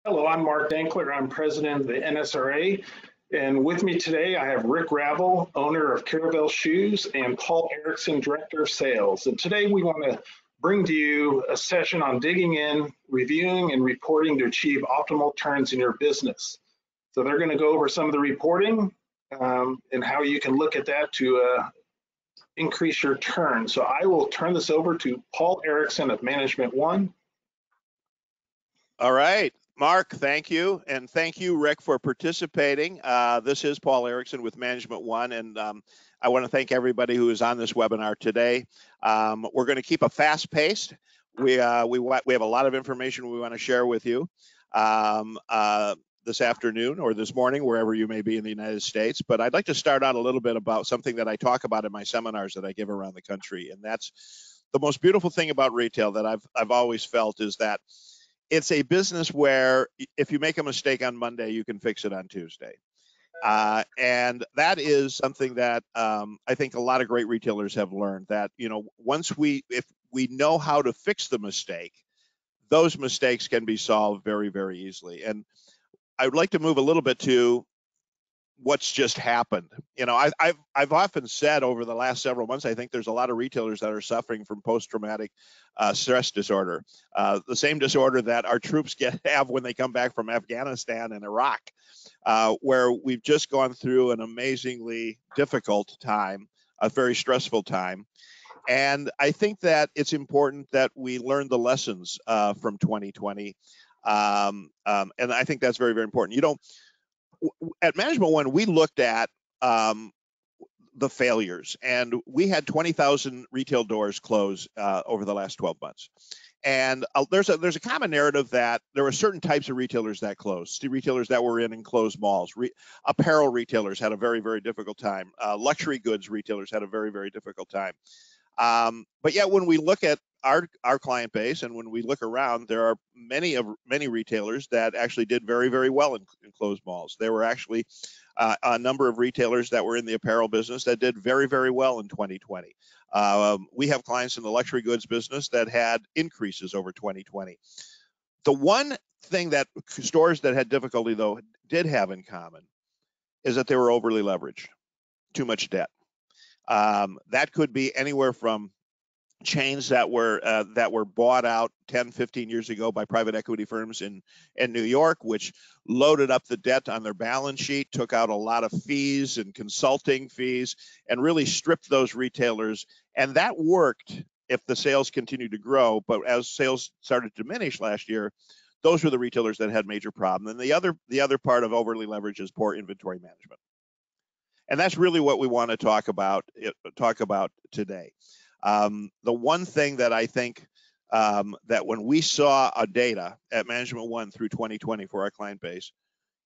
Hello, I'm Mark Denkler. I'm president of the NSRA. And with me today, I have Rick Ravel, owner of Karavel Shoes, and Paul Erickson, director of sales. And today we want to bring to you a session on digging in, reviewing, and reporting to achieve optimal turns in your business. So they're going to go over some of the reporting and how you can look at that to increase your turn. So I will turn this over to Paul Erickson of Management One. All right, Mark, thank you. And thank you, Rick, for participating. This is Paul Erickson with Management One, and I want to thank everybody who is on this webinar today. We're going to keep a fast pace. We have a lot of information we want to share with you this afternoon or this morning, wherever you may be in the United States. But I'd like to start out a little bit about something that I talk about in my seminars that I give around the country, and that's the most beautiful thing about retail that I've always felt is that it's a business where if you make a mistake on Monday, you can fix it on Tuesday. And that is something that I think a lot of great retailers have learned, that, you know, if we know how to fix the mistake, those mistakes can be solved very, very easily. And I would like to move a little bit to what's just happened. You know, I've often said over the last several months, I think there's a lot of retailers that are suffering from post-traumatic stress disorder, the same disorder that our troops have when they come back from Afghanistan and Iraq, where we've just gone through an amazingly difficult time, a very stressful time. And I think that it's important that we learn the lessons from 2020. And I think that's very, very important. You know, at Management One, we looked at the failures, and we had 20,000 retail doors close over the last 12 months. And there's a common narrative that there were certain types of retailers that closed, retailers that were in enclosed malls. Apparel retailers had a very, very difficult time. Luxury goods retailers had a very, very difficult time. But yet, when we look at our client base and when we look around, there are many retailers that actually did very, very well in enclosed malls. There were actually a number of retailers that were in the apparel business that did very, very well in 2020. We have clients in the luxury goods business that had increases over 2020. The one thing that stores that had difficulty, though, did have in common is that they were overly leveraged, too much debt. That could be anywhere from chains that were bought out 10, 15 years ago by private equity firms in New York, which loaded up the debt on their balance sheet, took out a lot of fees and consulting fees, and really stripped those retailers. And that worked if the sales continued to grow. But as sales started to diminish last year, those were the retailers that had major problems. And the other part of overly leverage is poor inventory management. And that's really what we want to talk about today. The one thing that I think that when we saw a data at Management One through 2020 for our client base,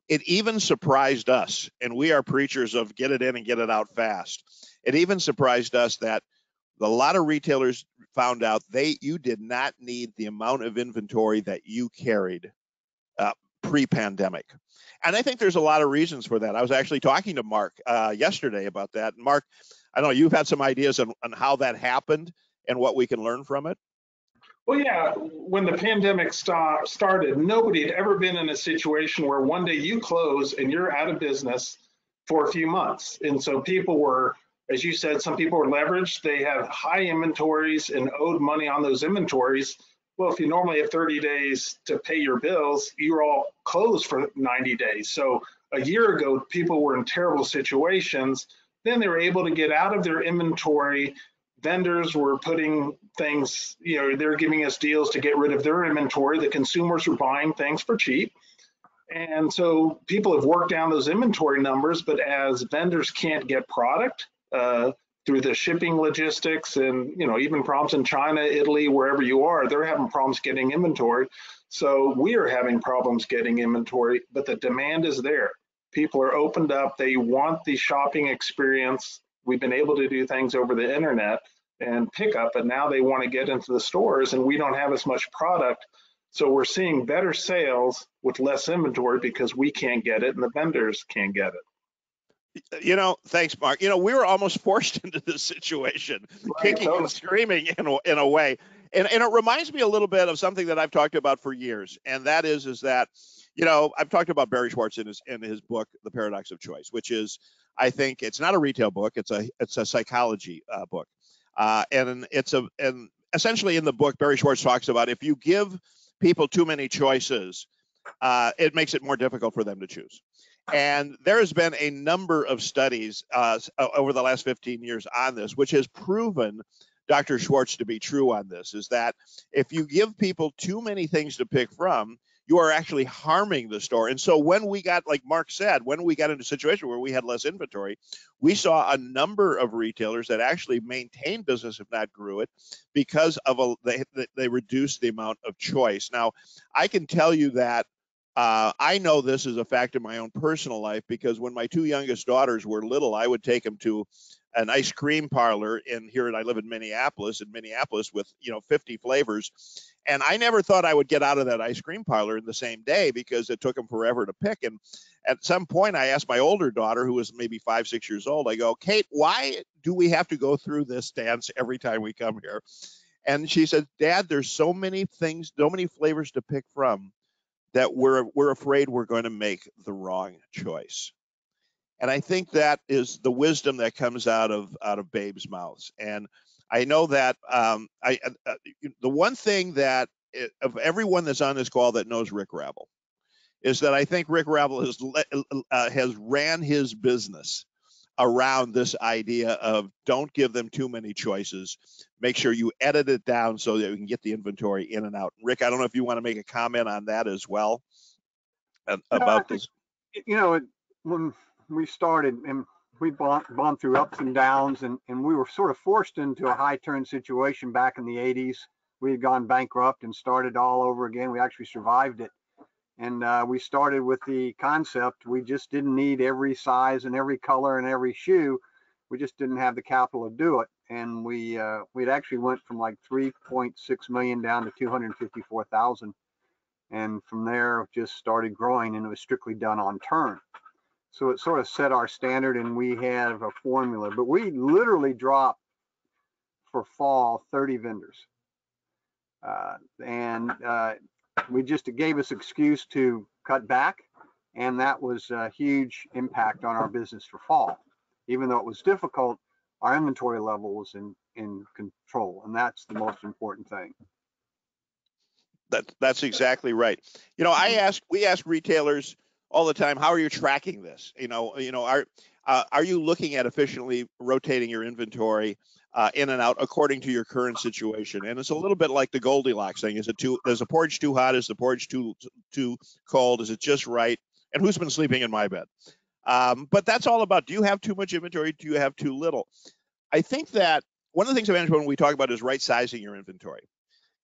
it even surprised us, and we are preachers of get it in and get it out fast. It even surprised us that a lot of retailers found out you did not need the amount of inventory that you carried pre-pandemic. And I think there's a lot of reasons for that. I was actually talking to Mark yesterday about that. And Mark, I know you've had some ideas on how that happened and what we can learn from it. Well, yeah, when the pandemic started, nobody had ever been in a situation where one day you close and you're out of business for a few months. And so people were, as you said, some people were leveraged. They had high inventories and owed money on those inventories. Well, if you normally have 30 days to pay your bills, you're all closed for 90 days. So a year ago, people were in terrible situations. Then they were able to get out of their inventory. Vendors were putting things, you know, they're giving us deals to get rid of their inventory. The consumers were buying things for cheap. And so people have worked down those inventory numbers, but as vendors can't get product through the shipping logistics and, you know, even problems in China, Italy, wherever you are, they're having problems getting inventory. So we are having problems getting inventory, but the demand is there. People are opened up. They want the shopping experience. We've been able to do things over the internet and pick up, and now they want to get into the stores, and we don't have as much product. So we're seeing better sales with less inventory because we can't get it and the vendors can't get it. You know, thanks, Mark. You know, we were almost forced into this situation, right, kicking and screaming in a way. And it reminds me a little bit of something that I've talked about for years, and that is that You know, I've talked about Barry Schwartz in his book, The Paradox of Choice, which is, I think it's not a retail book, it's a psychology book. And essentially in the book, Barry Schwartz talks about if you give people too many choices, it makes it more difficult for them to choose. And there has been a number of studies over the last 15 years on this, which has proven Dr. Schwartz to be true on this, is that if you give people too many things to pick from, you are actually harming the store. And so when we got, like Mark said, when we got into a situation where we had less inventory, we saw a number of retailers that actually maintained business, if not grew it, because of they reduced the amount of choice. Now, I can tell you that I know this is a fact in my own personal life, because when my two youngest daughters were little, I would take them to an ice cream parlor I live in Minneapolis with, 50 flavors. And I never thought I would get out of that ice cream parlor in the same day, because it took them forever to pick. And at some point I asked my older daughter, who was maybe 5, 6 years old, I go, Kate, why do we have to go through this dance every time we come here? And she said, Dad, there's so many things, so many flavors to pick from, that we're afraid we're going to make the wrong choice. And I think that is the wisdom that comes out of babes' mouths. And I know that the one thing that of everyone that's on this call that knows Rick Ravel is that I think Rick Ravel has ran his business around this idea of don't give them too many choices. Make sure you edit it down so that we can get the inventory in and out. Rick, I don't know if you want to make a comment on that as well about this. When we started, and we've gone through ups and downs, and we were sort of forced into a high turn situation back in the 80s. We had gone bankrupt and started all over again. We actually survived it. And we started with the concept, we just didn't need every size and every color and every shoe. We just didn't have the capital to do it. And we'd actually went from like 3.6 million down to 254,000. And from there just started growing, and it was strictly done on turn. So it sort of set our standard, and we have a formula, but we literally dropped for fall 30 vendors. It gave us excuse to cut back, and that was a huge impact on our business for fall. Even though it was difficult, our inventory level was in control, and that's the most important thing. That's exactly right. We ask retailers all the time, how are you tracking this? Are you looking at efficiently rotating your inventory in and out according to your current situation? And it's a little bit like the Goldilocks thing. Is the porridge too hot? Is the porridge too cold? Is it just right? And who's been sleeping in my bed? But that's all about, do you have too much inventory? Do you have too little? I think that one of the things when we talk about is right sizing your inventory.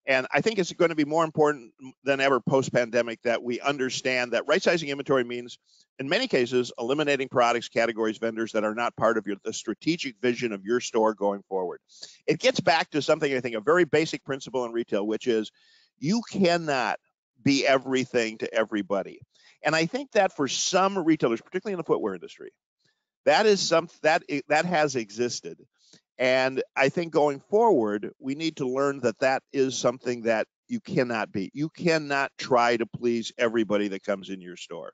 And I think it's going to be more important than ever post-pandemic that we understand that right-sizing inventory means, in many cases, eliminating products, categories, vendors that are not part of the strategic vision of your store going forward. It gets back to something, I think, a very basic principle in retail, which is you cannot be everything to everybody. And I think that for some retailers, particularly in the footwear industry, that has existed. And I think going forward, we need to learn that is something that you cannot be. You cannot try to please everybody that comes in your store.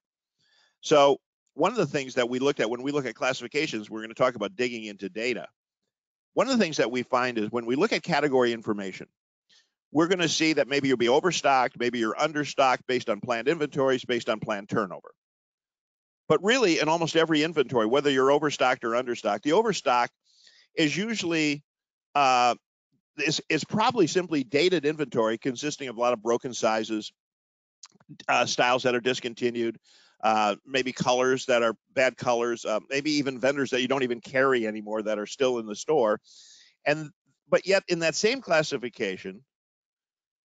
So one of the things that we looked at when we look at classifications, we're going to talk about digging into data. One of the things that we find is when we look at category information, we're going to see that maybe you'll be overstocked, maybe you're understocked based on planned inventories, based on planned turnover. But really, in almost every inventory, whether you're overstocked or understocked, the overstock is usually is probably simply dated inventory consisting of a lot of broken sizes, styles that are discontinued, maybe colors that are bad colors, maybe even vendors that you don't even carry anymore that are still in the store. But yet in that same classification,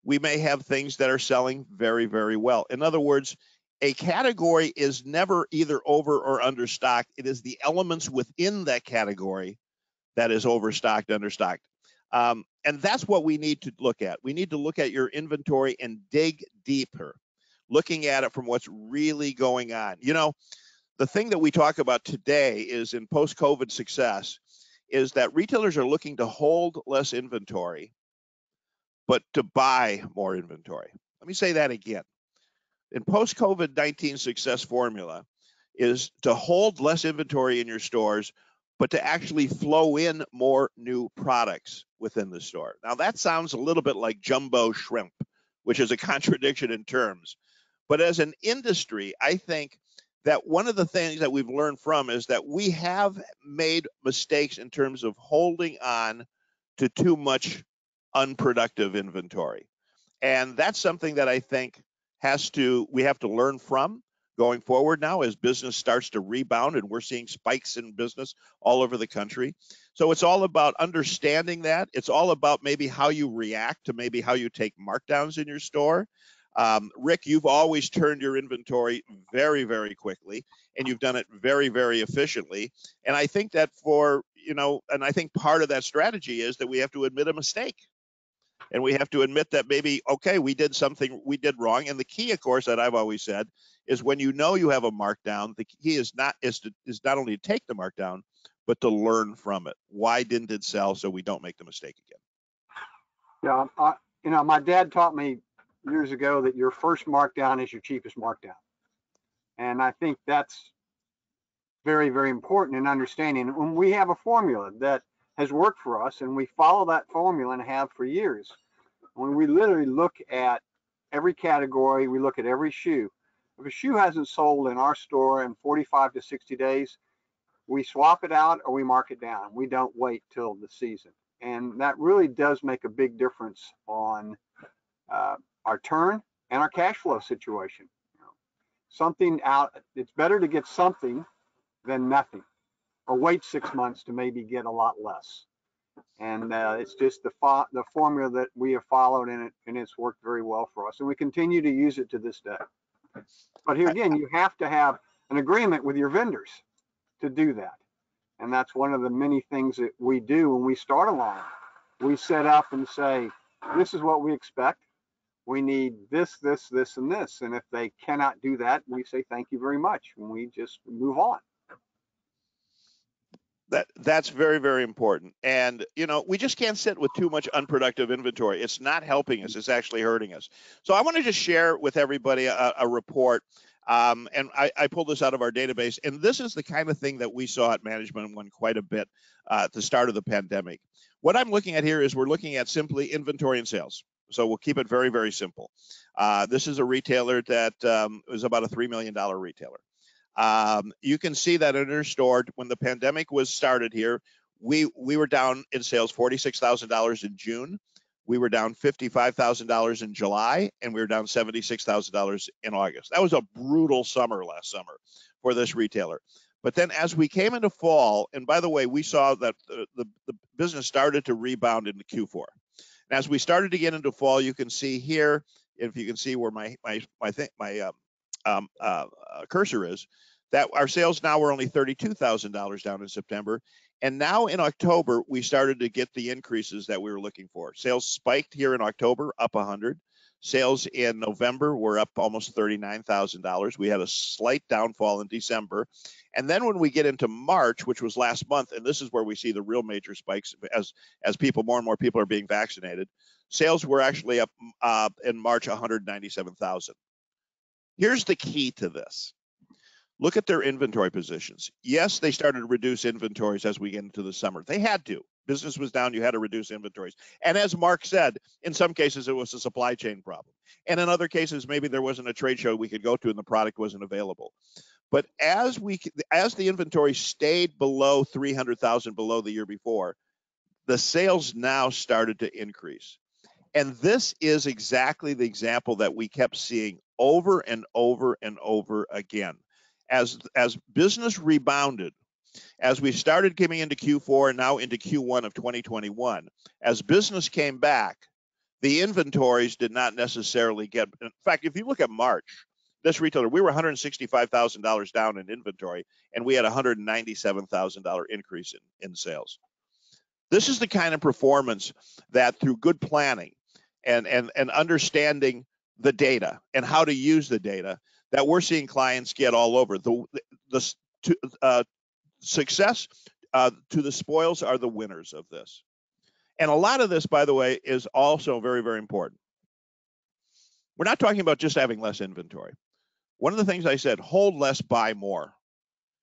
we may have things that are selling very, very well. In other words, a category is never either over or understocked. It is the elements within that category that is overstocked, understocked. And that's what we need to look at. We need to look at your inventory and dig deeper, looking at it from what's really going on. The thing that we talk about today is in post-COVID success is that retailers are looking to hold less inventory, but to buy more inventory. Let me say that again. in post-COVID-19 success formula is to hold less inventory in your stores, but to actually flow in more new products within the store. Now that sounds a little bit like jumbo shrimp, which is a contradiction in terms. But as an industry, I think that one of the things that we've learned from is that we have made mistakes in terms of holding on to too much unproductive inventory. And that's something that I think we have to learn from going forward now as business starts to rebound, and we're seeing spikes in business all over the country. So it's all about understanding that. It's all about maybe how you react to maybe how you take markdowns in your store. Rick, you've always turned your inventory very, very quickly, and you've done it very, very efficiently. And I think that and I think part of that strategy is that we have to admit a mistake. And we have to admit that maybe, okay, we did something we did wrong. And the key, of course, that I've always said is when you know you have a markdown, the key is not only to take the markdown, but to learn from it. Why didn't it sell so we don't make the mistake again? Yeah, my dad taught me years ago that your first markdown is your cheapest markdown. And I think that's very, very important in understanding. When we have a formula that has worked for us and we follow that formula and have for years, when we literally look at every category, we look at every shoe. If a shoe hasn't sold in our store in 45 to 60 days, we swap it out or we mark it down. We don't wait till the season. And that really does make a big difference on our turn and our cash flow situation. It's better to get something than nothing, or wait 6 months to maybe get a lot less. And it's just the formula that we have followed in it, and it's worked very well for us. And we continue to use it to this day. But here again, you have to have an agreement with your vendors to do that. And that's one of the many things that we do when we start a line. We set up and say, this is what we expect. We need this, this, this, and this. And if they cannot do that, we say, thank you very much. And we just move on. That's very, very important. And, we just can't sit with too much unproductive inventory. It's not helping us. It's actually hurting us. So I want to just share with everybody a report. And I pulled this out of our database. And this is the kind of thing that we saw at Management One quite a bit at the start of the pandemic. What I'm looking at here is we're looking at simply inventory and sales. So we'll keep it very, very simple. This is a retailer that was about a $3 million retailer. You can see that in our store, when the pandemic was started here, we were down in sales $46,000 in June. We were down $55,000 in July, and we were down $76,000 in August. That was a brutal summer last summer for this retailer. But then as we came into fall, and by the way, we saw that the business started to rebound into Q4. And as we started to get into fall, you can see here, if you can see where my cursor is, that our sales now were only $32,000 down in September. And now in October, we started to get the increases that we were looking for. Sales spiked here in October, up 100. Sales in November were up almost $39,000. We had a slight downfall in December. And then when we get into March, which was last month, and this is where we see the real major spikes as more and more people are being vaccinated, sales were actually up in March 197,000. Here's the key to this. Look at their inventory positions. Yes, they started to reduce inventories as we get into the summer. They had to. Business was down. You had to reduce inventories. And as Mark said, in some cases, it was a supply chain problem. And in other cases, maybe there wasn't a trade show we could go to and the product wasn't available. But as the inventory stayed below 300,000 below the year before, the sales now started to increase. And this is exactly the example that we kept seeing over and over and over again. As business rebounded, as we started coming into Q4 and now into Q1 of 2021, as business came back, the inventories did not necessarily get. In fact, if you look at March, this retailer, we were $165,000 down in inventory, and we had a $197,000 increase in sales. This is the kind of performance that through good planning and understanding the data and how to use the data that we're seeing clients get all over. Success to the spoils are the winners of this. And a lot of this, by the way, is also very, very important. we're not talking about just having less inventory. One of the things I said, hold less, buy more.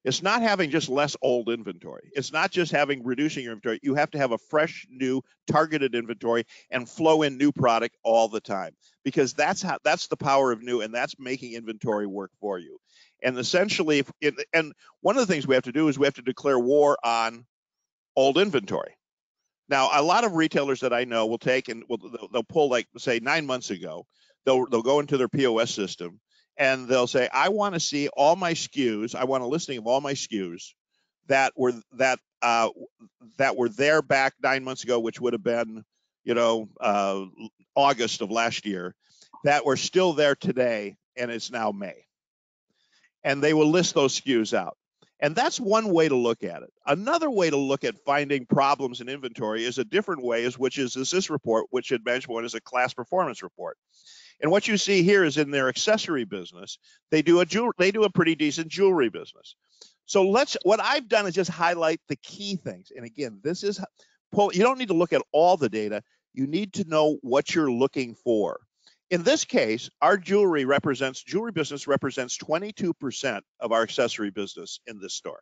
It's not having just less old inventory. It's not just reducing your inventory. You have to have a fresh, new, targeted inventory and flow in new product all the time, because that's the power of new, and that's making inventory work for you. And essentially, and one of the things we have to do is we have to declare war on old inventory. Now, a lot of retailers that I know will take and they'll pull, like, say 9 months ago, they'll go into their POS system and they'll say, I want to see all my SKUs. I want a listing of all my SKUs that were there back 9 months ago, which would have been, August of last year, that were still there today, and it's now May. And they will list those SKUs out. And that's one way to look at it. Another way to look at finding problems in inventory is a different way, which is this report, which at Benchmark is a class performance report. And what you see here is in their accessory business, they do a pretty decent jewelry business. So what I've done is just highlight the key things. And again, you don't need to look at all the data. You need to know what you're looking for. In this case, our jewelry business represents 22% of our accessory business in this store.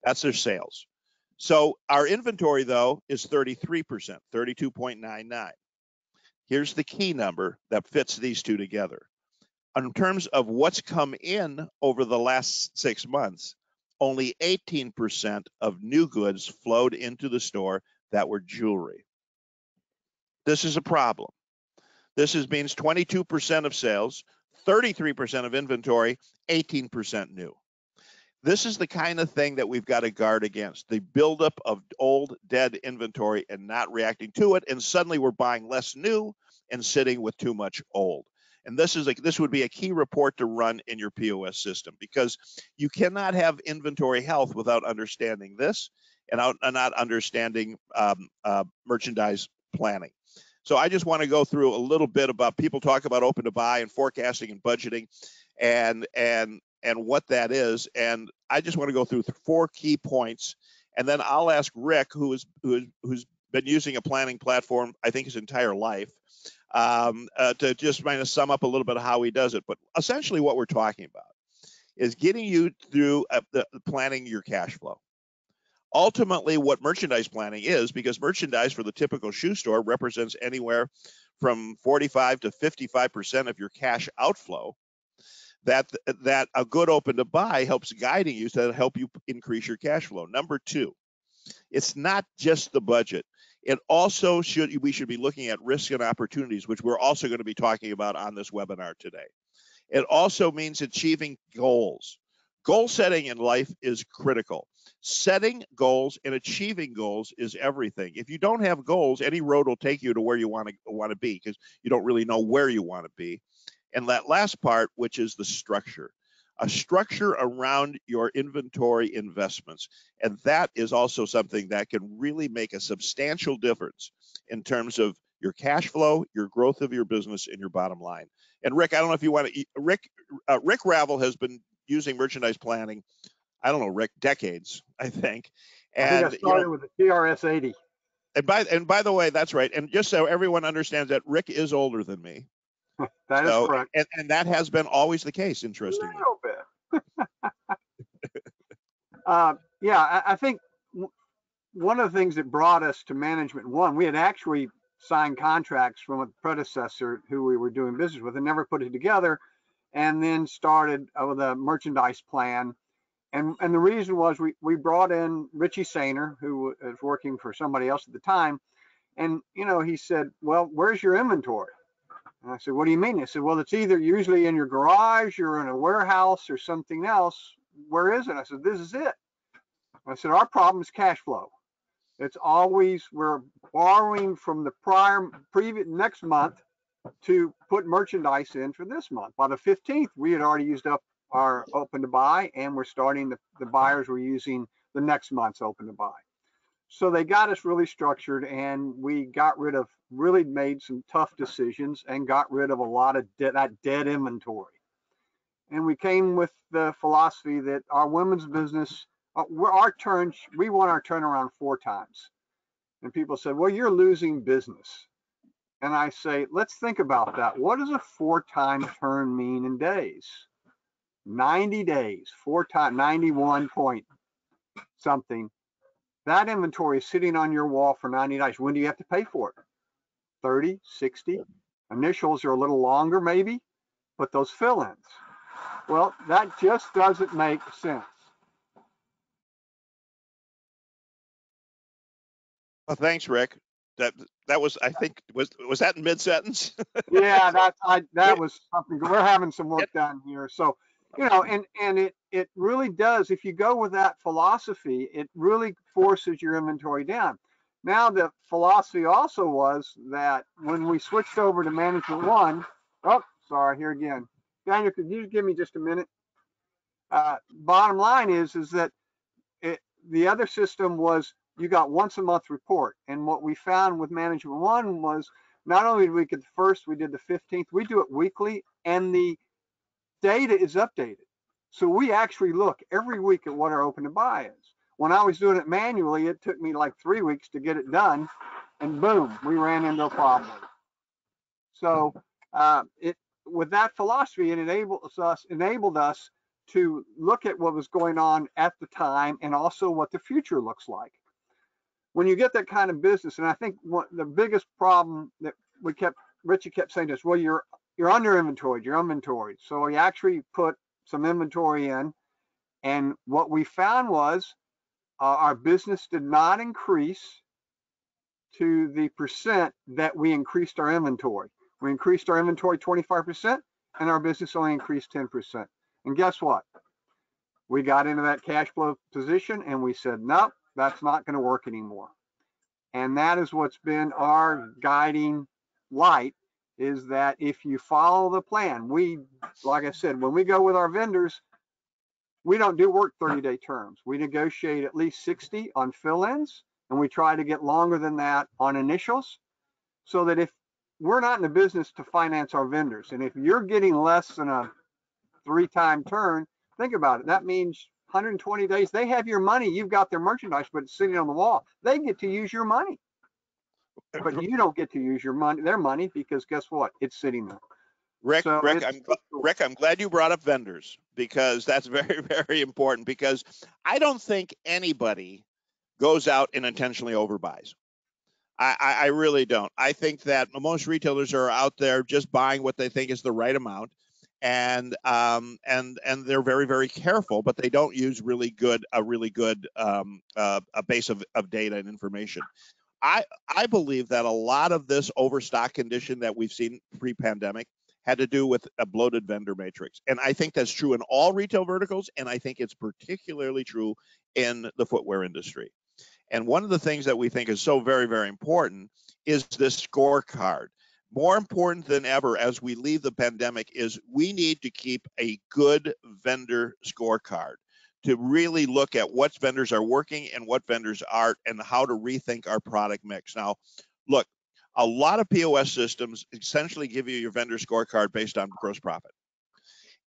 That's their sales. So our inventory, though, is 33%, 32.99. Here's the key number that fits these two together. In terms of what's come in over the last 6 months, only 18% of new goods flowed into the store that were jewelry. This is a problem. This means 22% of sales, 33% of inventory, 18% new. This is the kind of thing that we've got to guard against, the buildup of old, dead inventory and not reacting to it. And suddenly we're buying less new and sitting with too much old. And this would be a key report to run in your POS system, because you cannot have inventory health without understanding this and not understanding merchandise planning. So I just want to go through a little bit about, people talk about open to buy and forecasting and budgeting and what that is. And I just want to go through 4 key points. And then I'll ask Rick, who's been using a planning platform, I think, his entire life, to just kind of sum up a little bit of how he does it. But essentially what we're talking about is getting you through planning your cash flow. Ultimately, what merchandise planning is, because merchandise for the typical shoe store represents anywhere from 45 to 55% of your cash outflow, that a good open to buy helps guiding you to help you increase your cash flow. Number 2, it's not just the budget. It also we should be looking at risks and opportunities, which we're also going to be talking about on this webinar today. It also means achieving goals. Goal setting in life is critical. Setting goals and achieving goals is everything. If you don't have goals, any road will take you to where you want to be, because you don't really know where you want to be. And that last part, which is the structure, a structure around your inventory investments. And that is also something that can really make a substantial difference in terms of your cash flow, your growth of your business, and your bottom line. And Rick, I don't know if you want to, Rick Ravel has been using merchandise planning, I don't know, Rick, decades, I think. And I think I started with the TRS 80. And by the way, that's right. And just so everyone understands that Rick is older than me. That is correct. And that has been always the case, interestingly. A little bit. Yeah, I think one of the things that brought us to management, we had actually signed contracts from a predecessor who we were doing business with and never put it together, and then started with a merchandise plan. And the reason was we brought in Richie Sainer, who was working for somebody else at the time. And, he said, well, where's your inventory? And I said, what do you mean? He said, well, it's either usually in your garage or in a warehouse or something else. Where is it? I said, this is it. I said, our problem is cash flow. It's always, we're borrowing from the previous next month to put merchandise in for this month. By the 15th, we had already used up our open to buy, and we're starting, the buyers were using the next month's open to buy. So they got us really structured, and we really made some tough decisions and got rid of a lot of that dead inventory. And we came with the philosophy that our women's business, we want our turnaround 4 times. And people said, well, you're losing business. and I say, let's think about that. What does a 4-time turn mean in days? 90 days, 4 times, 91 point something. That inventory is sitting on your wall for 90 days. When do you have to pay for it? 30, 60. Initials are a little longer maybe, but those fill-ins. Well, that just doesn't make sense. Well, thanks, Rick. That was, I think, was that in mid-sentence? Yeah, that was something. We're having some work done here. So, you know, and it really does. If you go with that philosophy, it really forces your inventory down. Now, the philosophy also was that when we switched over to Management One, oh, sorry, here again. Daniel, could you give me just a minute? Bottom line is that the other system was you got once a month report. And what we found with Management One was not only did we get the first, we did the 15th, we do it weekly, and the data is updated. So we actually look every week at what our open to buy is. When I was doing it manually, it took me like 3 weeks to get it done, and boom, we ran into a problem. So with that philosophy, it enabled us to look at what was going on at the time and also what the future looks like. When you get that kind of business, and I think the biggest problem that Richie kept saying to us, well, you're under inventoried, you're inventoried. So we actually put some inventory in, and what we found was our business did not increase to the percent that we increased our inventory. We increased our inventory 25%, and our business only increased 10%. And guess what? We got into that cash flow position, and we said, nope, that's not going to work anymore. And that is what's been our guiding light, is that if you follow the plan, like I said, when we go with our vendors, we don't do work 30-day terms. We negotiate at least 60 on fill-ins, and we try to get longer than that on initials, so that if we're not in the business to finance our vendors, and if you're getting less than a 3-time turn, think about it. That means 120 days, they have your money, you've got their merchandise, but it's sitting on the wall. They get to use your money, but you don't get to use their money, because guess what? It's sitting there. Rick, So Rick, I'm glad you brought up vendors, because that's very, very important, because I don't think anybody goes out and intentionally overbuys. I really don't. I think that most retailers are out there just buying what they think is the right amount, and they're very, very careful, but they don't use a really good base of data and information. I believe that a lot of this overstock condition that we've seen pre-pandemic had to do with a bloated vendor matrix. And I think that's true in all retail verticals, and I think it's particularly true in the footwear industry. And one of the things that we think is so very, very important is this scorecard. More important than ever as we leave the pandemic is we need to keep a good vendor scorecard to really look at what vendors are working and what vendors aren't, and how to rethink our product mix. Now, look, a lot of POS systems essentially give you your vendor scorecard based on gross profit.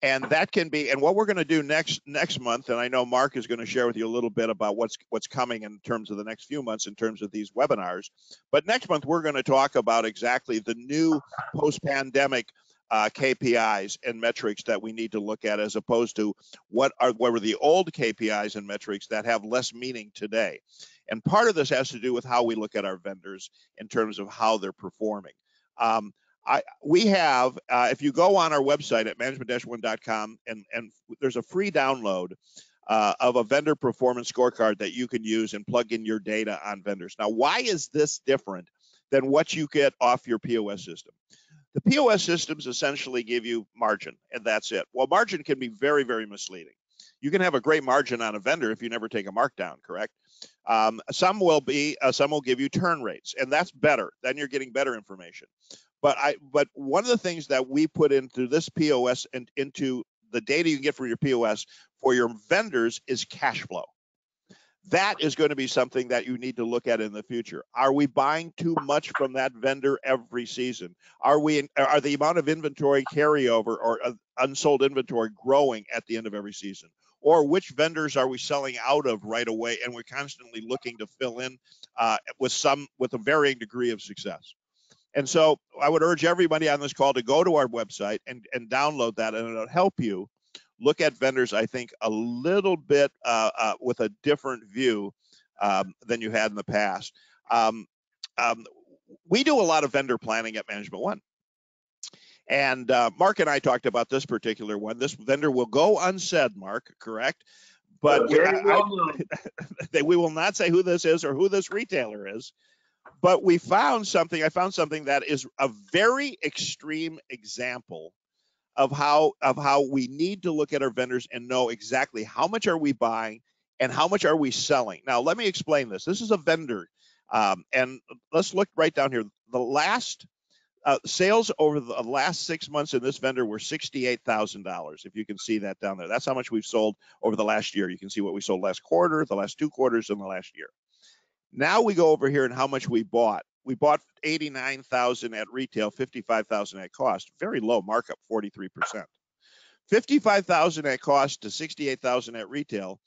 And that can be, and what we're going to do next month, and I know Mark is going to share with you a little bit about what's coming in terms of the next few months in terms of these webinars. But next month, we're going to talk about exactly the new post-pandemic KPIs and metrics that we need to look at, as opposed to what were the old KPIs and metrics that have less meaning today. And part of this has to do with how we look at our vendors in terms of how they're performing. We have, if you go on our website at management-one.com, and there's a free download of a vendor performance scorecard that you can use and plug in your data on vendors. Now, why is this different than what you get off your POS system? The POS systems essentially give you margin, and that's it. Well, margin can be very, very misleading. You can have a great margin on a vendor if you never take a markdown, correct? Some will give you turn rates, and that's better. Then you're getting better information. But one of the things that we put into this POS and into the data you get from your POS for your vendors is cash flow. That is going to be something that you need to look at in the future. Are we buying too much from that vendor every season? Are the amount of inventory carryover or unsold inventory growing at the end of every season? Or which vendors are we selling out of right away, and we're constantly looking to fill in with a varying degree of success? And so I would urge everybody on this call to go to our website and download that, and it'll help you look at vendors, I think, a little bit with a different view than you had in the past. We do a lot of vendor planning at Management One. And Mark and I talked about this particular one. This vendor will go unsaid, Mark, correct? But we will not say who this is or who this retailer is. But we found something. I found something that is a very extreme example of how we need to look at our vendors and know exactly how much are we buying and how much are we selling. Now, let me explain this. This is a vendor, and let's look right down here. The last sales over the last 6 months in this vendor were $68,000. If you can see that down there, that's how much we've sold over the last year. You can see what we sold last quarter, the last 2 quarters, and the last year. Now we go over here and how much we bought. We bought $89,000 at retail, $55,000 at cost. Very low markup, 43%. $55,000 at cost to $68,000 at retail.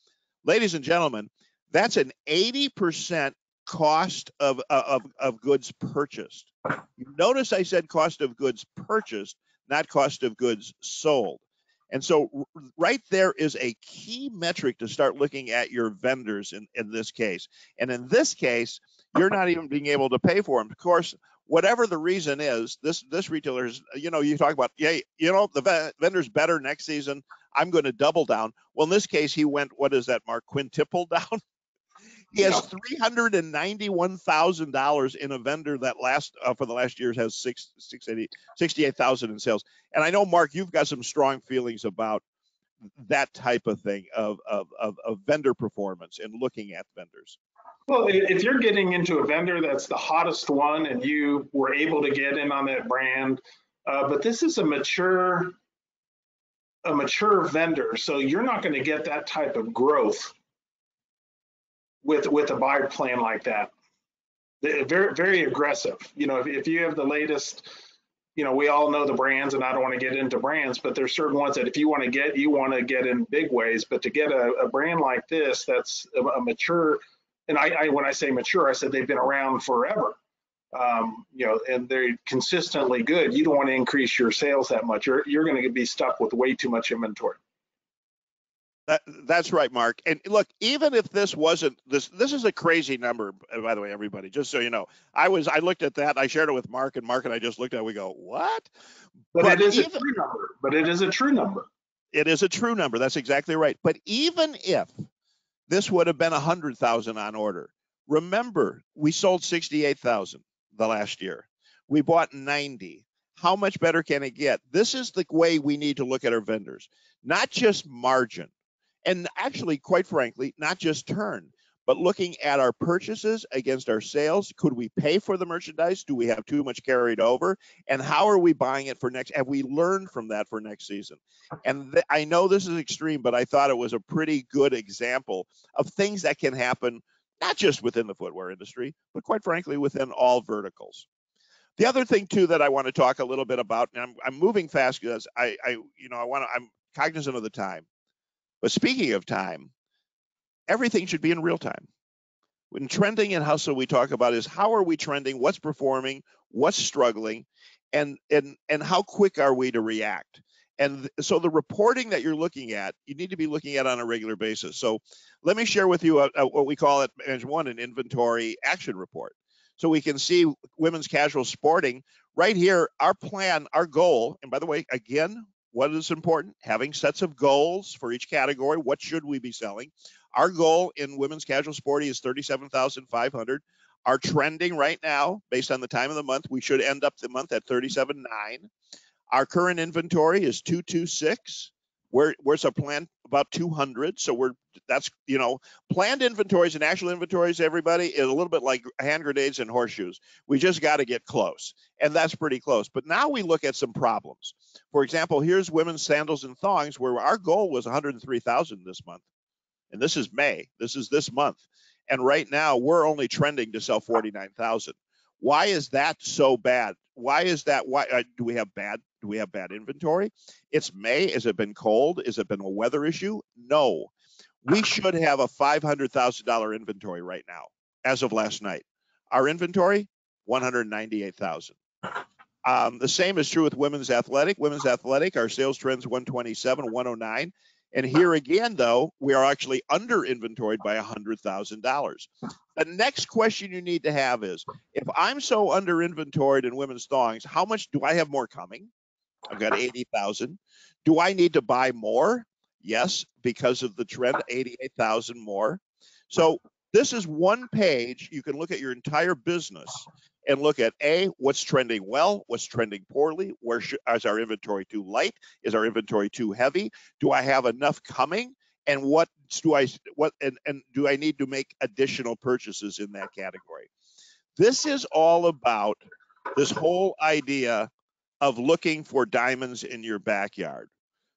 Ladies and gentlemen, that's an 80% cost of goods purchased. You notice I said cost of goods purchased, not cost of goods sold. And so right there is a key metric to start looking at your vendors in this case. And in this case, you're not even being able to pay for them. Of course, whatever the reason is, this retailer is, you talk about, the vendor's better next season, I'm going to double down. Well, in this case, he went, what is that, Mark, quintuple down? He has $391,000 in a vendor that for the last year has $68,000 in sales. And I know, Mark, you've got some strong feelings about that type of thing of vendor performance and looking at vendors. Well, if you're getting into a vendor that's the hottest one and you were able to get in on that brand, but this is a mature vendor, so you're not going to get that type of growth with a buy plan like that. Very, very aggressive. If you have the latest, we all know the brands, and I don't want to get into brands, but there's certain ones that if you want to get in big ways. But to get a brand like this, that's a mature, and when I say mature, I said they've been around forever. And they're consistently good. You don't want to increase your sales that much. You're going to be stuck with way too much inventory. That's right, Mark. And look, even if this wasn't this is a crazy number, by the way, everybody, just so you know. I looked at that, I shared it with Mark, and Mark and I just looked at it, we go, what? But it is a true number. But it is a true number. It is a true number. That's exactly right. But even if this would have been 100,000 on order, remember, we sold 68,000 the last year. We bought 90. How much better can it get? This is the way we need to look at our vendors, not just margin. And actually, quite frankly, not just turn, but looking at our purchases against our sales. Could we pay for the merchandise? Do we have too much carried over? And how are we buying it for next? Have we learned from that for next season? And I know this is extreme, but I thought it was a pretty good example of things that can happen, not just within the footwear industry, but quite frankly, within all verticals. The other thing too that I want to talk a little bit about, and I'm moving fast because I'm cognizant of the time. But speaking of time, everything should be in real time. When trending and hustle, we talk about is how are we trending, what's performing, what's struggling, and how quick are we to react. And so the reporting that you're looking at, you need to be looking at on a regular basis. So let me share with you what we call at Management One an inventory action report. So we can see women's casual sporting right here, our plan, our goal, and by the way, again, what is important? Having sets of goals for each category. What should we be selling? Our goal in women's casual sporting is 37,500. Our trending right now, based on the time of the month, we should end up the month at 37.9. Our current inventory is 226. Where's our plan? About 200. So that's planned inventories and actual inventories, everybody, is a little bit like hand grenades and horseshoes. We just got to get close, and that's pretty close. But now we look at some problems. For example, here's women's sandals and thongs, where our goal was 103,000 this month, and this is May. This is this month, and right now we're only trending to sell 49,000. Why is that so bad? Why is that? Why do we have bad inventory? It's May. Has it been cold? Has it been a weather issue? No. We should have a $500,000 inventory right now, as of last night. Our inventory, 198,000. The same is true with women's athletic. Women's athletic, our sales trends 127, 109. And here again, though, we are actually under inventoried by $100,000. The next question you need to have is, if I'm so under inventoried in women's thongs, how much do I have more coming? I've got 80,000. Do I need to buy more? Yes, because of the trend, 88,000 more. So this is one page. You can look at your entire business and look at what's trending well, what's trending poorly, is our inventory too light, is our inventory too heavy, do I have enough coming, and do I need to make additional purchases in that category? This is all about this whole idea of looking for diamonds in your backyard.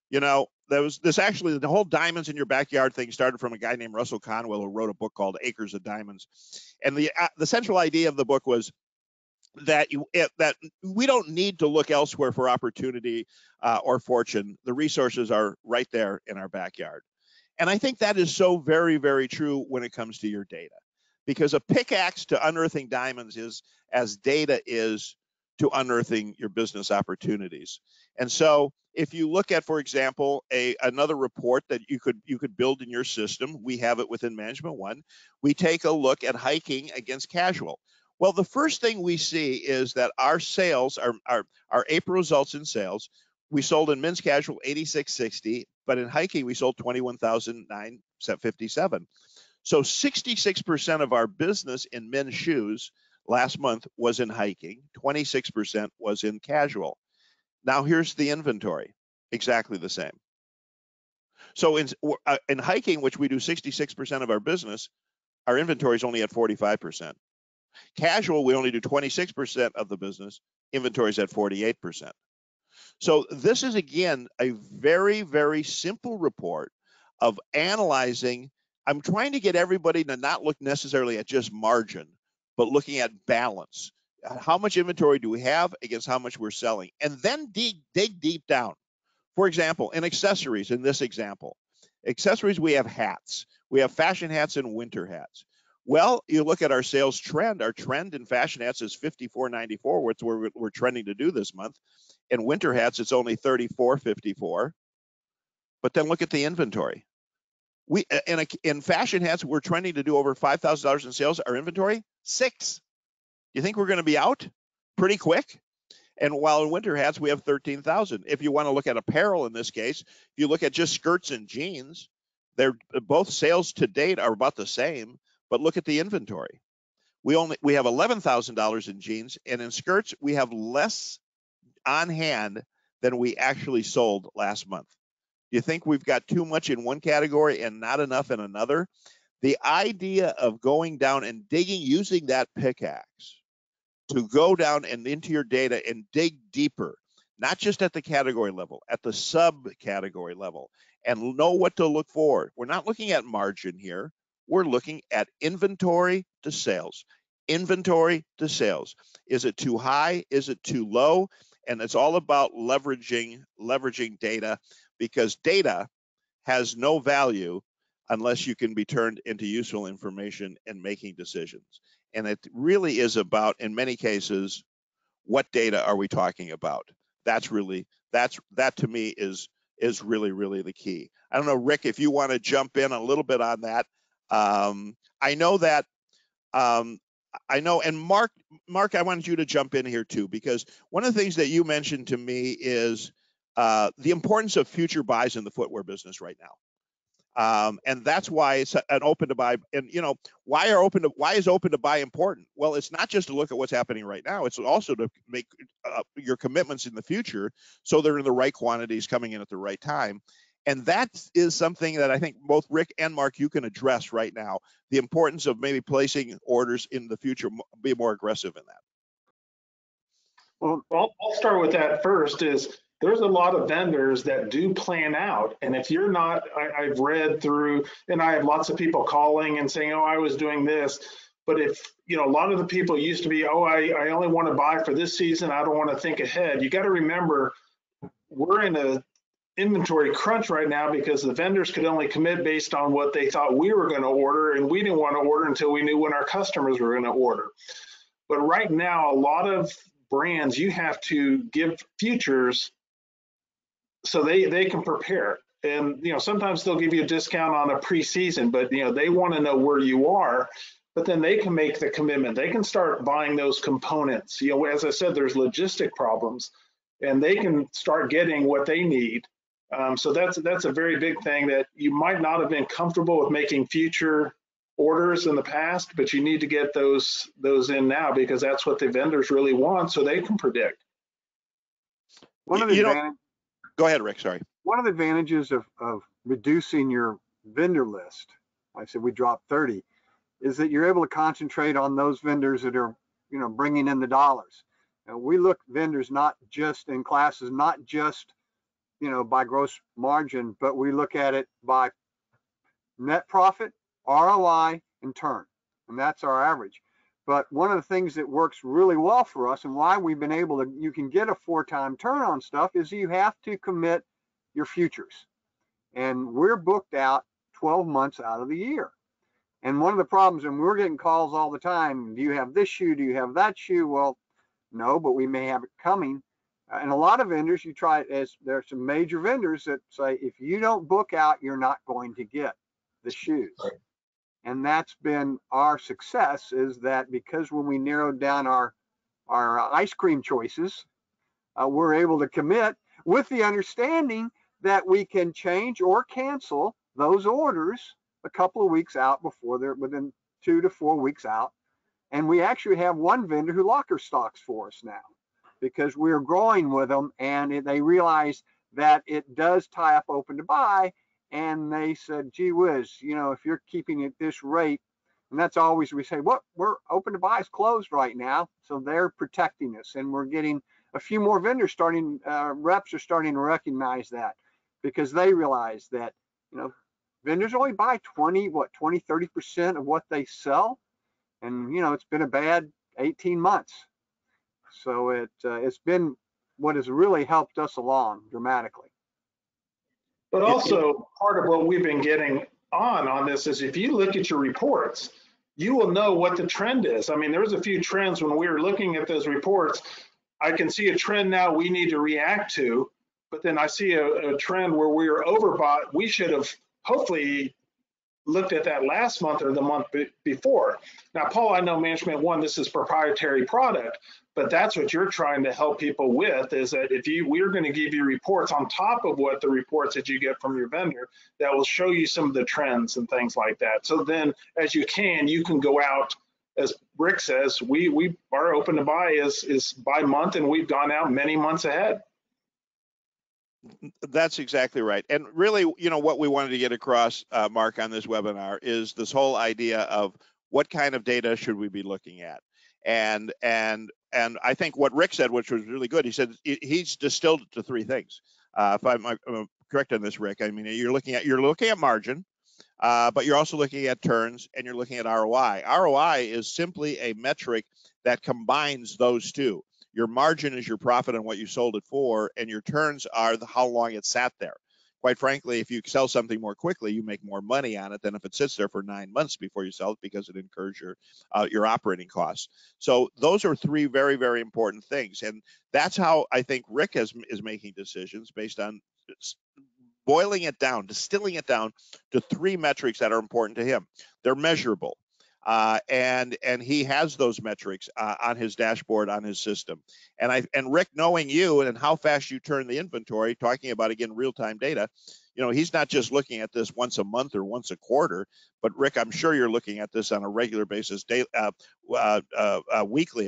You know, the whole diamonds in your backyard thing started from a guy named Russell Conwell, who wrote a book called Acres of Diamonds. And the central idea of the book was that we don't need to look elsewhere for opportunity or fortune. The resources are right there in our backyard. And I think that is so very, very true when it comes to your data, because a pickaxe to unearthing diamonds is as data is to unearthing your business opportunities. And so if you look at, for example, another report that you could build in your system, we have it within Management One, we take a look at hiking against casual. Well, the first thing we see is that our sales, our April results in sales, we sold in men's casual 8660, but in hiking we sold 21,957. So 66% of our business in men's shoes last month was in hiking, 26% was in casual. Now here's the inventory, exactly the same. So in hiking, which we do 66% of our business, our inventory is only at 45%. Casual, we only do 26% of the business, inventory is at 48%. So this is, again, a very, very simple report of analyzing. I'm trying to get everybody to not look necessarily at just margin, but looking at balance. How much inventory do we have against how much we're selling? And then dig deep down. For example, in accessories, in this example, accessories, we have hats. We have fashion hats and winter hats. Well, you look at our sales trend. Our trend in fashion hats is 54.94, which we're trending to do this month. In winter hats, it's only 34.54. But then look at the inventory. In fashion hats, we're trending to do over $5,000 in sales. Our inventory, 6. You think we're going to be out pretty quick? And while in winter hats, we have 13,000. If you want to look at apparel in this case, if you look at just skirts and jeans, they're both sales to date are about the same. But look at the inventory. We have $11,000 in jeans, and in skirts we have less on hand than we actually sold last month. Do you think we've got too much in one category and not enough in another? The idea of going down and digging, using that pickaxe to go down and into your data and dig deeper, not just at the category level, at the subcategory level, and know what to look for. We're not looking at margin here. We're looking at inventory to sales. Inventory to sales. Is it too high? Is it too low? And it's all about leveraging data, because data has no value unless you can be turned into useful information and making decisions. And it really is about, in many cases, what data are we talking about? That to me is really, really the key. I don't know, Rick, if you want to jump in a little bit on that. I know, and Mark, I wanted you to jump in here too, because one of the things that you mentioned to me is the importance of future buys in the footwear business right now. And that's why it's an open to buy. And why is open to buy important? Well, it's not just to look at what's happening right now. It's also to make your commitments in the future so they're in the right quantities, coming in at the right time. And that is something that I think both Rick and Mark, you can address right now, the importance of maybe placing orders in the future, be more aggressive in that. Well, I'll start with that first. There's a lot of vendors that do plan out. And if you're not, I've read through, and I have lots of people calling and saying, oh, I was doing this. But if, a lot of the people used to be, oh, I only want to buy for this season, I don't want to think ahead. You got to remember, we're in a inventory crunch right now because the vendors could only commit based on what they thought we were going to order, and we didn't want to order until we knew when our customers were going to order. But right now, a lot of brands, you have to give futures so they can prepare. And, you know, sometimes they'll give you a discount on a preseason, but, you know, they want to know where you are, but then they can make the commitment. They can start buying those components. You know, as I said, there's logistic problems, and they can start getting what they need. So that's a very big thing that you might not have been comfortable with making future orders in the past, but you need to get those in now, because that's what the vendors really want, so they can predict. One of the go ahead, Rick. Sorry. One of the advantages of reducing your vendor list, like I said, we dropped 30, is that you're able to concentrate on those vendors that are, you know, bringing in the dollars. And we look vendors not just in classes, not just, you know, by gross margin, but we look at it by net profit, ROI, and turn. And that's our average. But one of the things that works really well for us, and why we've been able to, you can get a 4-time turn on stuff, is you have to commit your futures. And we're booked out 12 months out of the year. And one of the problems, and we're getting calls all the time, do you have this shoe? Do you have that shoe? Well, no, but we may have it coming. And a lot of vendors, you try, as there's some major vendors that say, if you don't book out, you're not going to get the shoes. Right. And that's been our success, is that because when we narrowed down our ice cream choices, we're able to commit with the understanding that we can change or cancel those orders a couple of weeks out before they're within 2 to 4 weeks out. And we actually have one vendor who locker stocks for us now, because we're growing with them, and they realize that it does tie up open to buy. And they said, gee whiz, you know, if you're keeping it this rate, and that's always, we say, what, we're open to buy is closed right now. So they're protecting us, and we're getting a few more vendors starting, reps are starting to recognize that, because they realize that, you know, vendors only buy 30% of what they sell. And, you know, it's been a bad 18 months. So it's been what has really helped us along dramatically. But also part of what we've been getting on this is, if you look at your reports, you will know what the trend is. I mean, there was a few trends when we were looking at those reports. I can see a trend now we need to react to, but then I see a trend where we were overbought. We should have hopefully looked at that last month or the month before. Now, Paul, I know Management One, this is proprietary product, but that's what you're trying to help people with, is that if we're going to give you reports on top of what the reports that you get from your vendor that will show you some of the trends and things like that. So then as you can go out, as Rick says, we are open to buy is by month, and we've gone out many months ahead. That's exactly right. And really, you know, what we wanted to get across, Mark, on this webinar is this whole idea of what kind of data should we be looking at. And I think what Rick said, which was really good, he said he's distilled it to 3 things. If I'm correct on this, Rick, I mean, you're looking at margin, but you're also looking at turns, and you're looking at ROI. ROI is simply a metric that combines those two. Your margin is your profit on what you sold it for, and your turns are how long it sat there. Quite frankly, if you sell something more quickly, you make more money on it than if it sits there for 9 months before you sell it, because it incurs your operating costs. So those are 3 very, very important things, and that's how I think Rick is making decisions based on boiling it down, distilling it down to 3 metrics that are important to him. They're measurable. And he has those metrics on his dashboard, on his system. And Rick, knowing you and how fast you turn the inventory, talking about, again, real-time data, you know, he's not just looking at this once a month or once a quarter, but Rick, I'm sure you're looking at this on a regular basis, weekly,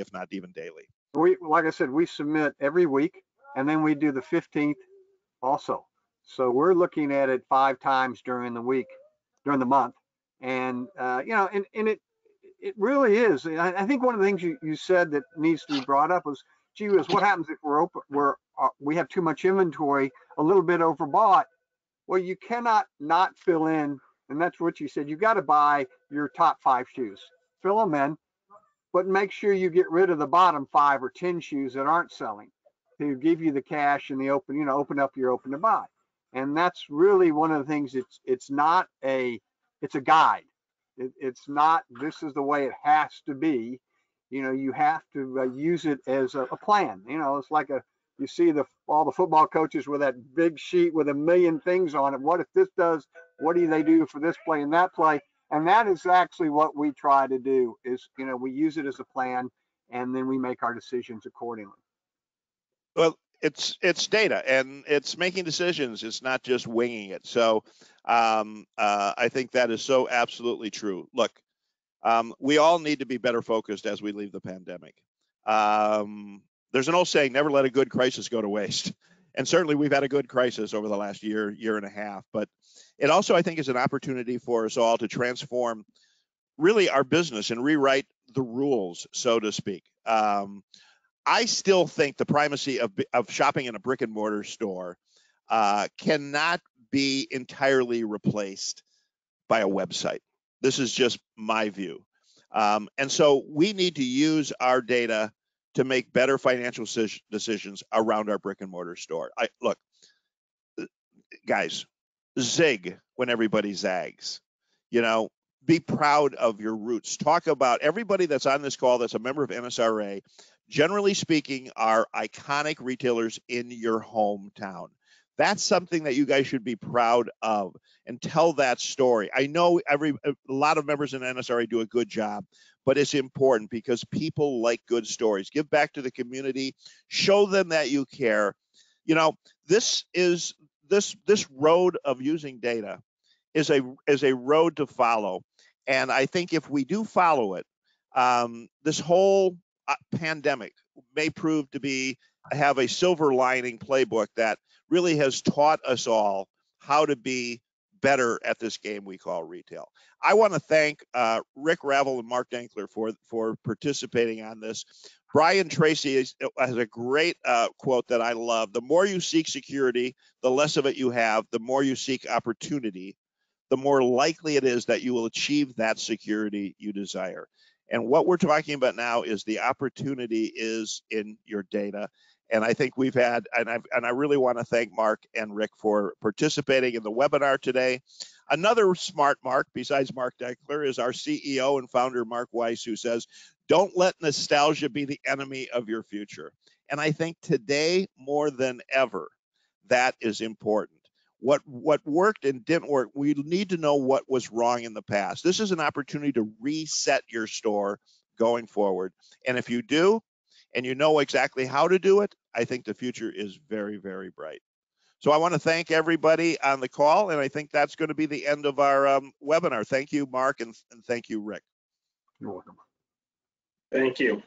if not even daily. Like I said, we submit every week, and then we do the 15th also. So we're looking at it 5 times during the month. And, you know, and it really is. I think one of the things you said that needs to be brought up was, gee whiz, what happens if we have too much inventory, a little bit overbought? Well, you cannot not fill in, and that's what you said. You got to buy your top 5 shoes, fill them in, but make sure you get rid of the bottom 5 or 10 shoes that aren't selling, to give you the cash and the open up your open to buy. And that's really one of the things. It's a guide. It's not, this is the way it has to be. you have to use it as a plan. It's like you see all the football coaches with that big sheet with a million things on it. What if this does? What do they do for this play and that play? And that is actually what we try to do is, we use it as a plan, and then we make our decisions accordingly. Well, it's data and it's making decisions. It's not just winging it. So I think that is so absolutely true. Look, we all need to be better focused as we leave the pandemic. There's an old saying, never let a good crisis go to waste. And certainly we've had a good crisis over the last year and a half, but it also, I think, is an opportunity for us all to transform really our business and rewrite the rules, so to speak. I still think the primacy of shopping in a brick and mortar store cannot be entirely replaced by a website. This is just my view. And so we need to use our data to make better financial decisions around our brick and mortar store. Look, guys, zig when everybody zags. Be proud of your roots. Talk about everybody that's on this call that's a member of NSRA, generally speaking, are iconic retailers in your hometown. That's something that you guys should be proud of and tell that story. I know a lot of members in NSRA do a good job, but it's important because people like good stories. Give back to the community, show them that you care. This road of using data is a road to follow. And I think if we do follow it, this whole pandemic may prove to have a silver lining playbook that really has taught us all how to be better at this game we call retail. I want to thank Rick Ravel and Mark Denkler for participating on this. Brian Tracy has a great quote that I love. The more you seek security, the less of it you have. The more you seek opportunity, the more likely it is that you will achieve that security you desire. And what we're talking about now is the opportunity is in your data. And I think we've had, and I really want to thank Mark and Rick for participating in the webinar today. Another smart Mark, besides Mark Denkler, is our CEO and founder, Mark Weiss, who says, don't let nostalgia be the enemy of your future. And I think today, more than ever, that is important. What worked and didn't work, we need to know what was wrong in the past. This is an opportunity to reset your store going forward. And if you do, and you know exactly how to do it, I think the future is very, very bright. So I want to thank everybody on the call, and I think that's going to be the end of our webinar. Thank you, Mark, and thank you, Rick. You're welcome. Thank you.